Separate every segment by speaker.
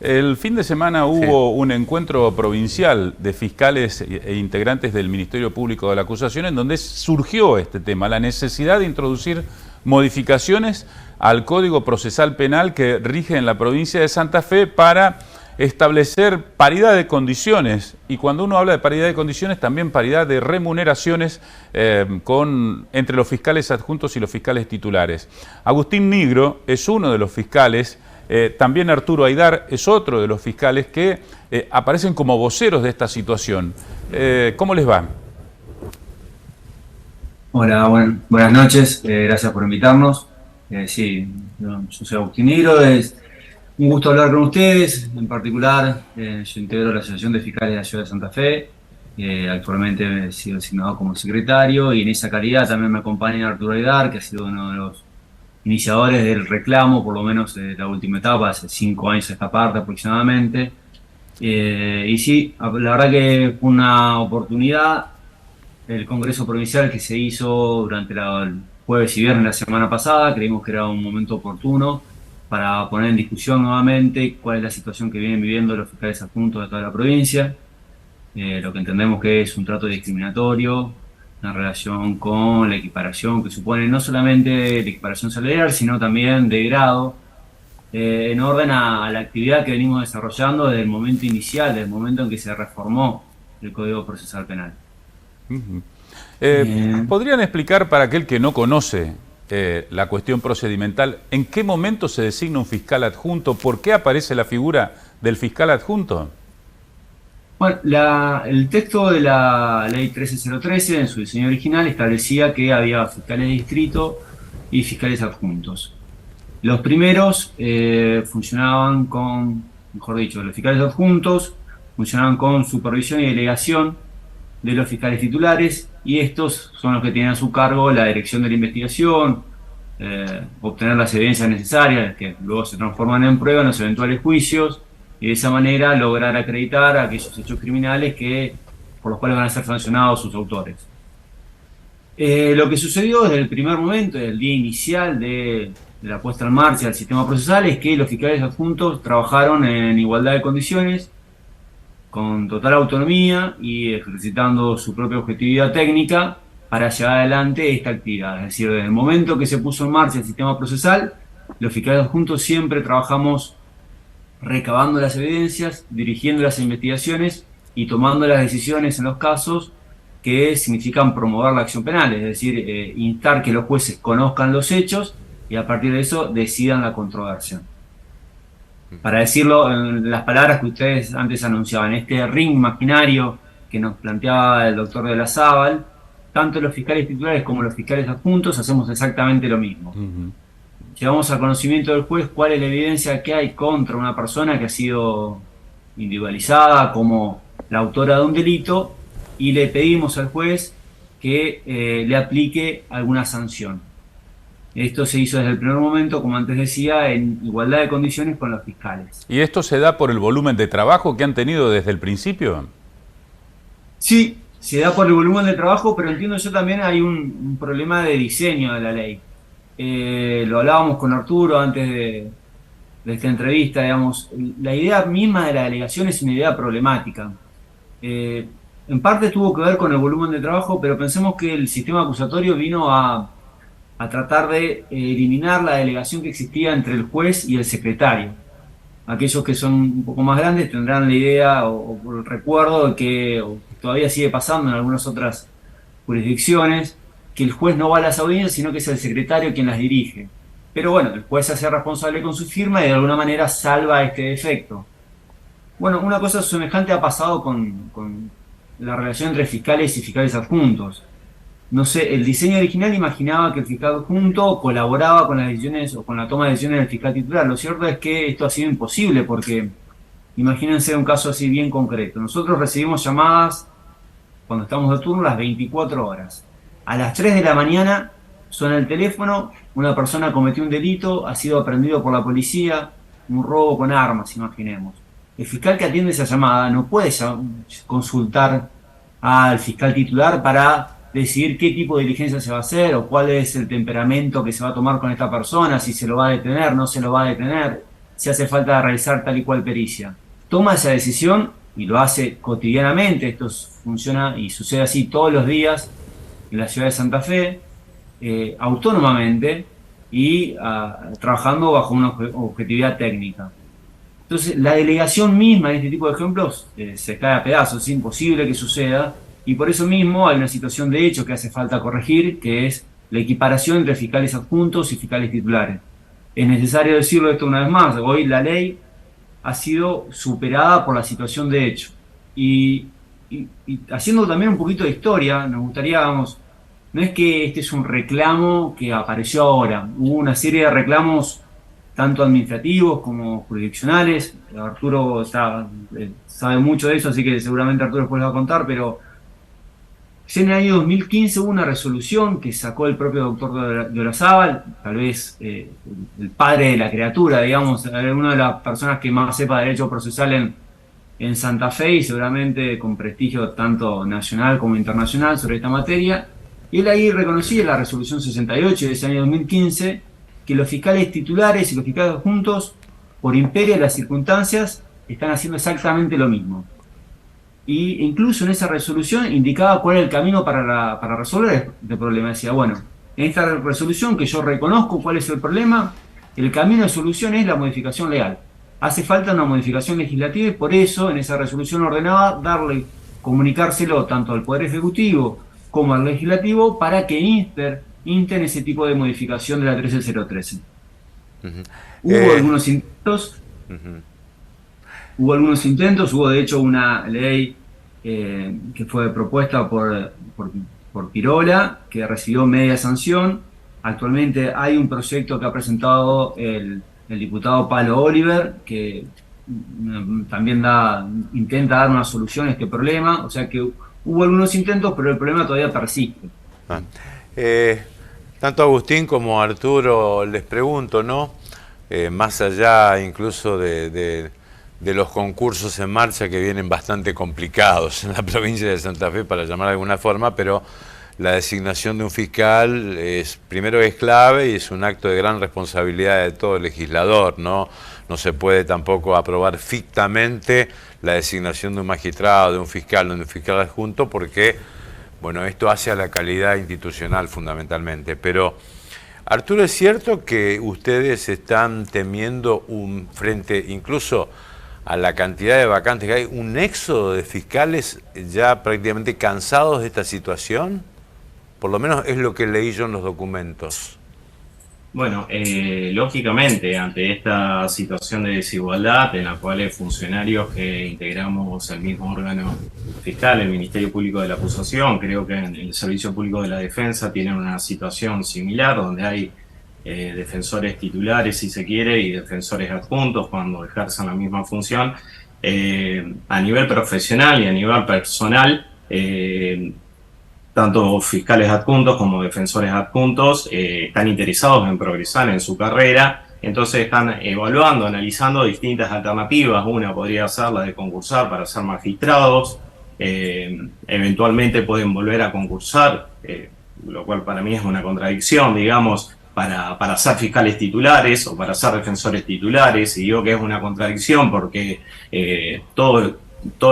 Speaker 1: El fin de semana hubo un encuentro provincial de fiscales e integrantes del Ministerio Público de la Acusación en donde surgió este tema, la necesidad de introducir modificaciones al Código Procesal Penal que rige en la provincia de Santa Fe para establecer paridad de condiciones, y cuando uno habla de paridad de condiciones también paridad de remuneraciones entre los fiscales adjuntos y los fiscales titulares. Agustín Nigro es uno de los fiscales, también Arturo Aydar es otro de los fiscales que aparecen como voceros de esta situación. ¿Cómo les va?
Speaker 2: Hola, buenas noches, gracias por invitarnos. Sí, yo soy Agustín Nigro, es un gusto hablar con ustedes. En particular, yo integro la Asociación de Fiscales de la Ciudad de Santa Fe. Actualmente he sido designado como secretario y en esa calidad también me acompaña Arturo Aydar, que ha sido uno de los iniciadores del reclamo, por lo menos de la última etapa, hace 5 años a esta parte aproximadamente. Y sí, la verdad que fue una oportunidad el Congreso Provincial que se hizo durante el jueves y viernes de la semana pasada. Creímos que era un momento oportuno para poner en discusión nuevamente cuál es la situación que vienen viviendo los fiscales adjuntos de toda la provincia, lo que entendemos que es un trato discriminatorio, una relación con la equiparación que supone no solamente la equiparación salarial, sino también de grado, en orden a la actividad que venimos desarrollando desde el momento inicial, desde el momento en que se reformó el Código Procesal Penal.
Speaker 1: ¿Podrían explicar para aquel que no conoce la cuestión procedimental, en qué momento se designa un fiscal adjunto? ¿Por qué aparece la figura del fiscal adjunto?
Speaker 2: Bueno, el texto de la ley 13013 en su diseño original establecía que había fiscales de distrito y fiscales adjuntos. Los primeros funcionaban con, mejor dicho, los fiscales adjuntos funcionaban con supervisión y delegación de los fiscales titulares, y estos son los que tienen a su cargo la dirección de la investigación, obtener las evidencias necesarias que luego se transforman en prueba en los eventuales juicios, y de esa manera lograr acreditar aquellos hechos criminales por los cuales van a ser sancionados sus autores. Lo que sucedió desde el primer momento, desde el día inicial de la puesta en marcha del sistema procesal, es que los fiscales adjuntos trabajaron en igualdad de condiciones, con total autonomía y ejercitando su propia objetividad técnica para llevar adelante esta actividad. Es decir, desde el momento que se puso en marcha el sistema procesal, los fiscales adjuntos siempre trabajamos recabando las evidencias, dirigiendo las investigaciones y tomando las decisiones en los casos que significan promover la acción penal, es decir, instar que los jueces conozcan los hechos y a partir de eso decidan la controversia. Para decirlo en las palabras que ustedes antes anunciaban, este ring imaginario que nos planteaba el doctor de la Zábal, tanto los fiscales titulares como los fiscales adjuntos hacemos exactamente lo mismo. Llevamos al conocimiento del juez cuál es la evidencia que hay contra una persona que ha sido individualizada como la autora de un delito y le pedimos al juez que le aplique alguna sanción. Esto se hizo desde el primer momento, como antes decía, en igualdad de condiciones con los fiscales.
Speaker 1: ¿Y esto se da por el volumen de trabajo que han tenido desde el principio?
Speaker 2: Sí, se da por el volumen de trabajo, pero entiendo yo también hay un problema de diseño de la ley. Lo hablábamos con Arturo antes de esta entrevista, digamos, la idea misma de la delegación es una idea problemática. En parte tuvo que ver con el volumen de trabajo, pero pensemos que el sistema acusatorio vino a tratar de eliminar la delegación que existía entre el juez y el secretario. Aquellos que son un poco más grandes tendrán la idea o el recuerdo de que todavía sigue pasando en algunas otras jurisdicciones, que el juez no va a las audiencias, sino que es el secretario quien las dirige. Pero bueno, el juez se hace responsable con su firma y de alguna manera salva este defecto. Bueno, una cosa semejante ha pasado con la relación entre fiscales y fiscales adjuntos. No sé, el diseño original imaginaba que el fiscal adjunto colaboraba con las decisiones o con la toma de decisiones del fiscal titular. Lo cierto es que esto ha sido imposible porque, imagínense un caso así bien concreto. Nosotros recibimos llamadas cuando estamos de turno las 24 horas. A las 3 de la mañana suena el teléfono, una persona cometió un delito, ha sido aprehendido por la policía, un robo con armas, imaginemos. El fiscal que atiende esa llamada no puede consultar al fiscal titular para decidir qué tipo de diligencia se va a hacer o cuál es el temperamento que se va a tomar con esta persona, si se lo va a detener, no se lo va a detener. si hace falta realizar tal y cual pericia. Toma esa decisión y lo hace cotidianamente. Esto funciona y sucede así todos los días en la ciudad de Santa Fe, autónomamente y trabajando bajo una objetividad técnica. Entonces, la delegación misma en este tipo de ejemplos se cae a pedazos, es imposible que suceda, y por eso mismo hay una situación de hecho que hace falta corregir, que es la equiparación entre fiscales adjuntos y fiscales titulares. Es necesario decirlo esto una vez más: hoy la ley ha sido superada por la situación de hecho. Y haciendo también un poquito de historia, nos gustaría, vamos, no es que este es un reclamo que apareció ahora, hubo una serie de reclamos tanto administrativos como jurisdiccionales. Arturo sabe mucho de eso, así que seguramente Arturo después lo va a contar, pero ya en el año 2015 hubo una resolución que sacó el propio doctor de Olazábal, tal vez el padre de la criatura, digamos, una de las personas que más sepa de derecho procesal en Santa Fe, y seguramente con prestigio tanto nacional como internacional sobre esta materia. Y él ahí reconocía en la resolución 68 de ese año 2015 que los fiscales titulares y los fiscales adjuntos, por imperio de las circunstancias, están haciendo exactamente lo mismo. Y incluso en esa resolución indicaba cuál era el camino para resolver este problema. Decía, bueno, en esta resolución que yo reconozco cuál es el problema, el camino de solución es la modificación legal. Hace falta una modificación legislativa y por eso en esa resolución ordenaba comunicárselo tanto al Poder Ejecutivo como al Legislativo para que insten ese tipo de modificación de la 13013. Hubo algunos intentos. Hubo algunos intentos, hubo de hecho una ley que fue propuesta por Pirola, que recibió media sanción. Actualmente hay un proyecto que ha presentado el diputado Palo Oliver, que también intenta dar una solución a este problema. O sea que hubo algunos intentos, pero el problema todavía persiste.
Speaker 3: Tanto Agustín como Arturo les pregunto, ¿no? Más allá incluso de los concursos en marcha que vienen bastante complicados en la provincia de Santa Fe, para llamar de alguna forma, pero la designación de un fiscal primero es clave y es un acto de gran responsabilidad de todo legislador, ¿no? No se puede tampoco aprobar fictamente la designación de un magistrado, de un fiscal adjunto, porque, bueno, esto hace a la calidad institucional fundamentalmente. Pero, Arturo, ¿es cierto que ustedes están temiendo frente incluso a la cantidad de vacantes que hay, un éxodo de fiscales ya prácticamente cansados de esta situación? Por lo menos es lo que leí yo en los documentos.
Speaker 4: Bueno, lógicamente, ante esta situación de desigualdad en la cual funcionarios que integramos el mismo órgano fiscal, el Ministerio Público de la Acusación, creo que en el Servicio Público de la Defensa tienen una situación similar, donde hay defensores titulares, si se quiere, y defensores adjuntos cuando ejerzan la misma función. A nivel profesional y a nivel personal, tanto fiscales adjuntos como defensores adjuntos están interesados en progresar en su carrera, entonces están evaluando, analizando distintas alternativas. Una podría ser la de concursar para ser magistrados, eventualmente pueden volver a concursar, lo cual para mí es una contradicción, digamos, para ser fiscales titulares o para ser defensores titulares, y digo que es una contradicción porque todos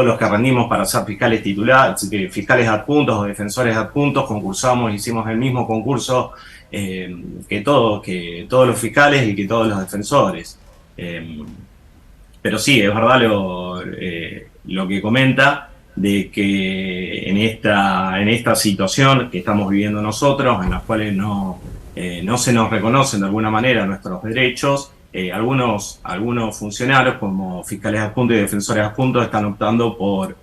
Speaker 4: los que rendimos para ser fiscales titulares, fiscales adjuntos o defensores adjuntos, concursamos, hicimos el mismo concurso que todos los fiscales y que todos los defensores. Pero sí, es verdad lo que comenta, de que en esta situación que estamos viviendo nosotros, en las cuales no se nos reconocen de alguna manera nuestros derechos, algunos funcionarios como fiscales adjuntos y defensores adjuntos están optando por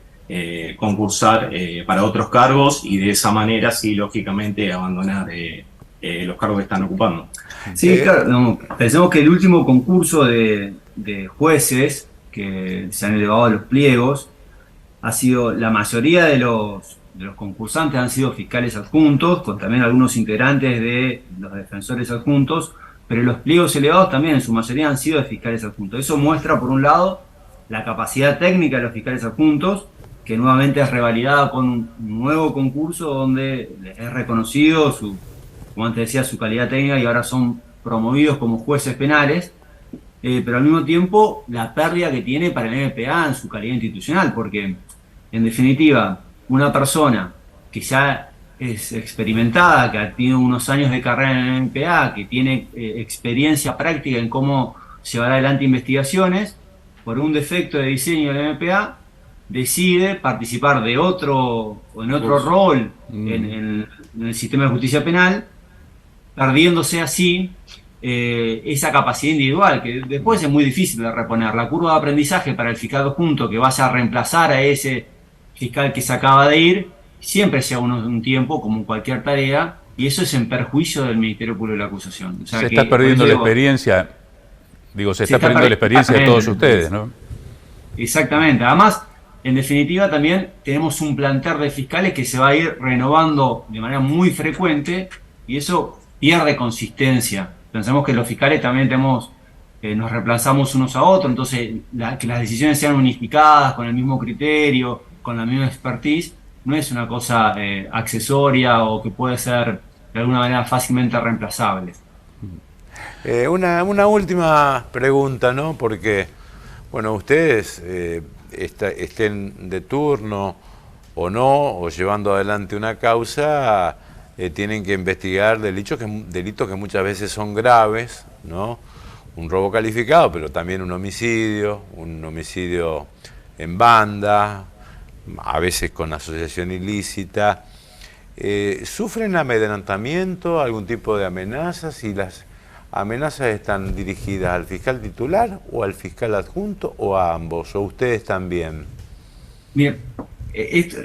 Speaker 4: concursar para otros cargos y de esa manera sí, lógicamente, abandonar los cargos que están ocupando.
Speaker 2: Sí, claro, no, pensemos que el último concurso de jueces que se han elevado a los pliegos ha sido, la mayoría de los concursantes han sido fiscales adjuntos, con también algunos integrantes de los defensores adjuntos, pero los pliegos elevados también en su mayoría han sido de fiscales adjuntos. Eso muestra, por un lado, la capacidad técnica de los fiscales adjuntos, que nuevamente es revalidada con un nuevo concurso donde les es reconocido como antes decía, su calidad técnica, y ahora son promovidos como jueces penales. pero al mismo tiempo la pérdida que tiene para el MPA en su calidad institucional, porque en definitiva, una persona que ya es experimentada, que ha tenido unos años de carrera en el MPA, que tiene experiencia práctica en cómo llevar adelante investigaciones, por un defecto de diseño del MPA, decide participar de otro o en otro rol en el sistema de justicia penal, perdiéndose así esa capacidad individual, que después es muy difícil de reponer. La curva de aprendizaje para el fiscal adjunto que vaya a reemplazar a ese fiscal que se acaba de ir, siempre lleva un tiempo, como en cualquier tarea, y eso es en perjuicio del Ministerio Público de la Acusación. O sea,
Speaker 1: se está perdiendo la experiencia, se está perdiendo la experiencia de todos ustedes, ¿no?
Speaker 2: Exactamente. Además, en definitiva, también tenemos un plantel de fiscales que se va a ir renovando de manera muy frecuente, y eso pierde consistencia. Pensamos que los fiscales también tenemos, nos reemplazamos unos a otros, entonces que las decisiones sean unificadas, con el mismo criterio, con la misma expertise, no es una cosa accesoria o que puede ser de alguna manera fácilmente reemplazable.
Speaker 3: Una última pregunta, ¿no? Porque, bueno, ustedes estén de turno o no, o llevando adelante una causa, tienen que investigar delitos que muchas veces son graves, ¿no? Un robo calificado, pero también un homicidio en banda, a veces con asociación ilícita. ¿Sufren amedrentamiento, algún tipo de amenazas? ¿Y las amenazas están dirigidas al fiscal titular o al fiscal adjunto o a ambos? ¿O ustedes también?
Speaker 2: Bien,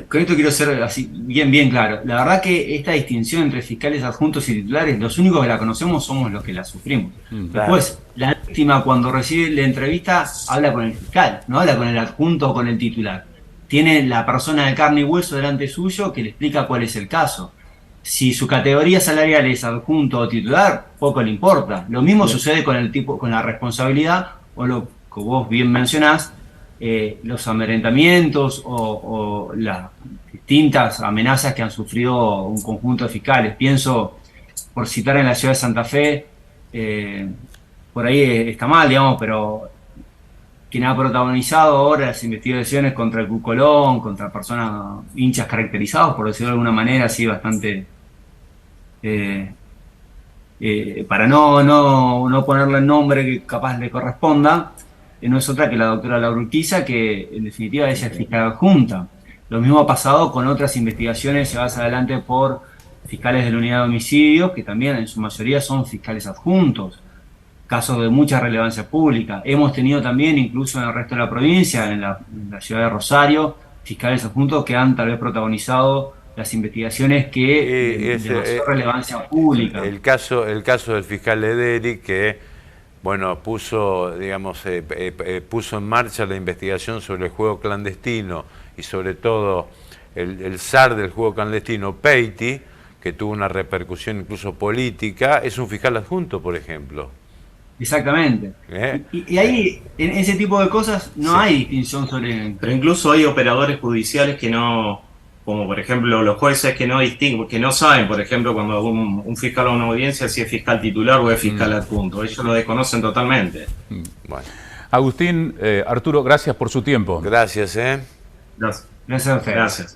Speaker 2: con esto quiero ser así bien claro. La verdad que esta distinción entre fiscales adjuntos y titulares, los únicos que la conocemos somos los que la sufrimos.
Speaker 3: Claro.
Speaker 2: Después, la víctima cuando recibe la entrevista habla con el fiscal, no habla con el adjunto o con el titular. Tiene la persona de carne y hueso delante suyo que le explica cuál es el caso. Si su categoría salarial es adjunto o titular, poco le importa. Lo mismo sucede con la responsabilidad, o lo que vos bien mencionás, los amedrentamientos o las distintas amenazas que han sufrido un conjunto de fiscales. Pienso, por citar en la ciudad de Santa Fe, por ahí está mal, digamos, pero quien ha protagonizado ahora las investigaciones contra el Club Colón, contra personas, hinchas caracterizados, por decirlo de alguna manera, así bastante... para no ponerle el nombre que capaz le corresponda, no es otra que la doctora Laura Urquiza, que en definitiva ella es fiscal adjunta. Lo mismo ha pasado con otras investigaciones llevadas adelante por fiscales de la unidad de homicidios, que también en su mayoría son fiscales adjuntos, casos de mucha relevancia pública. Hemos tenido también, incluso en el resto de la provincia, en la ciudad de Rosario, fiscales adjuntos que han tal vez protagonizado las investigaciones que de mayor relevancia pública.
Speaker 3: El caso del fiscal Ederi, que bueno, puso en marcha la investigación sobre el juego clandestino y sobre todo el zar del juego clandestino, Peiti, que tuvo una repercusión incluso política, es un fiscal adjunto, por ejemplo.
Speaker 2: Exactamente. Y ahí, en ese tipo de cosas, no hay distinción sobre...
Speaker 4: Pero incluso hay operadores judiciales que no, como por ejemplo los jueces que no distinguen, que no saben, por ejemplo, cuando un fiscal va a una audiencia si es fiscal titular o es fiscal adjunto. Ellos lo desconocen totalmente.
Speaker 1: Bueno. Agustín, Arturo, gracias por su tiempo.
Speaker 3: Gracias,
Speaker 4: Gracias.
Speaker 2: Gracias a ustedes.
Speaker 4: Gracias.